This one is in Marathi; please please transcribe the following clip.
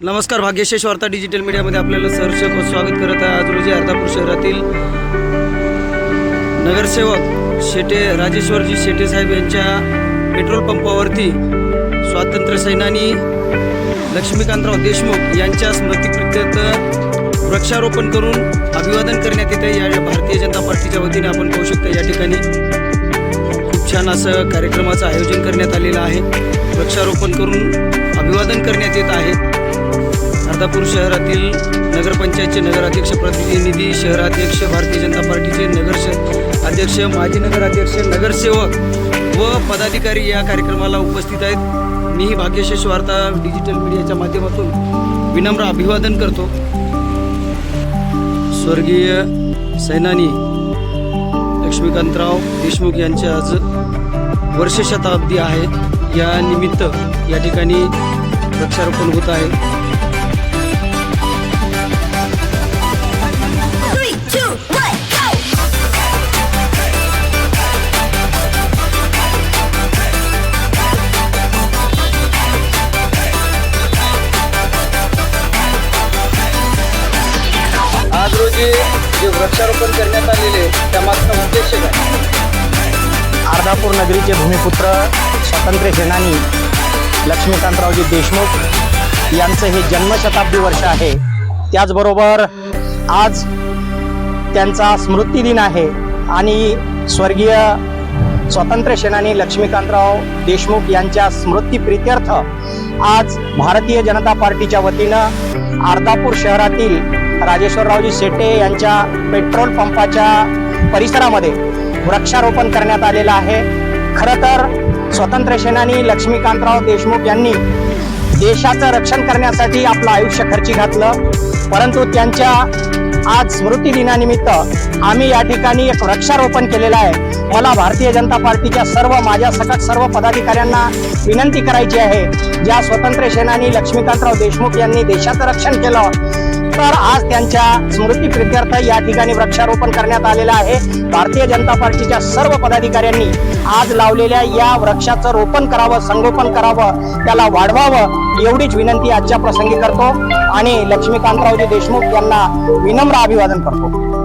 नमस्कार, भाग्यशेष वार्ता डिजिटल मीडियामध्ये आपल्याला सहर्ष स्वागत करत आहे। आज रोजी अर्धापूर शहरातील नगरसेवक शेटे राजेश्वरजी शेटे साहेब यांच्या पेट्रोल पंपावरती स्वातंत्र्य सेनानी लक्ष्मीकांतराव देशमुख यांच्या स्मृतिप्रीत्यर्थ वृक्षारोपण करून अभिवादन करण्यात येते। या भारतीय जनता पार्टीच्या वतीने आपण पाहू शकता या ठिकाणी खूप छान असं कार्यक्रमाचं आयोजन करण्यात आलेलं आहे। वृक्षारोपण करून अभिवादन करण्यात येत आहे। अर्धापूर शहरातील नगरपंचायतचे नगराध्यक्ष प्रतिनिधी, शहराध्यक्ष, भारतीय जनता पार्टीचे अध्यक्ष, माजी नगराध्यक्ष, नगरसेवक व पदाधिकारी या कार्यक्रमाला उपस्थित आहेत। मीही भाग्यशेष वार्ता डिजिटल मीडियाच्या माध्यमातून विनम्र अभिवादन करतो। स्वर्गीय सेनानी लक्ष्मीकांतराव देशमुख यांच्या आज वर्षशताब्दी आहे। या निमित्त या ठिकाणी वृक्षारोपण होत आहे। आज रोजी जे वृक्षारोपण करण्यात आलेले त्यामागचा उद्देश काय? अर्धापूर नगरीचे भूमिपुत्र स्वातंत्र्य सेनानी लक्ष्मीकांतरावजी देशमुख यांचं हे जन्मशताब्दी वर्ष आहे। त्याचबरोबर आज त्यांचा स्मृती दिन आहे आणि स्वर्गीय स्वातंत्र्य सेनानी लक्ष्मीकांतराव देशमुख यांच्या स्मृतिप्रीत्यर्थ आज भारतीय जनता पार्टीच्या वतीनं अर्धापूर शहरातील राजेश्वररावजी शेटे यांच्या पेट्रोल पंपाच्या परिसरामध्ये वृक्षारोपण करण्यात आलेलं आहे। खरं तर स्वातंत्र्य सेनानी लक्ष्मीकांतराव देशमुख यांनी देशाचं रक्षण करण्यासाठी आपलं आयुष्य खर्ची घातलं, परंतु त्यांच्या आज स्मृती दिनानिमित्त आम्ही या ठिकाणी एक वृक्षारोपण केलेलं आहे। मला भारतीय जनता पार्टीच्या माझ्या सकट सर्व पदाधिकाऱ्यांना विनंती करायची आहे, ज्या स्वातंत्र्य सेनानी लक्ष्मीकांतराव देशमुख यांनी देशाचं रक्षण केलं, तर आज त्यांच्या स्मृतिप्रीत्यर्थ या ठिकाणी वृक्षारोपण करण्यात आलेलं आहे। भारतीय जनता पार्टीच्या सर्व पदाधिकाऱ्यांनी आज लावलेल्या या वृक्षाचं रोपण करावं, संगोपन करावं, त्याला वाढवावं एवढीच विनंती आजच्या प्रसंगी करतो आणि लक्ष्मीकांतरावजी देशमुख यांना विनम्र अभिवादन करतो।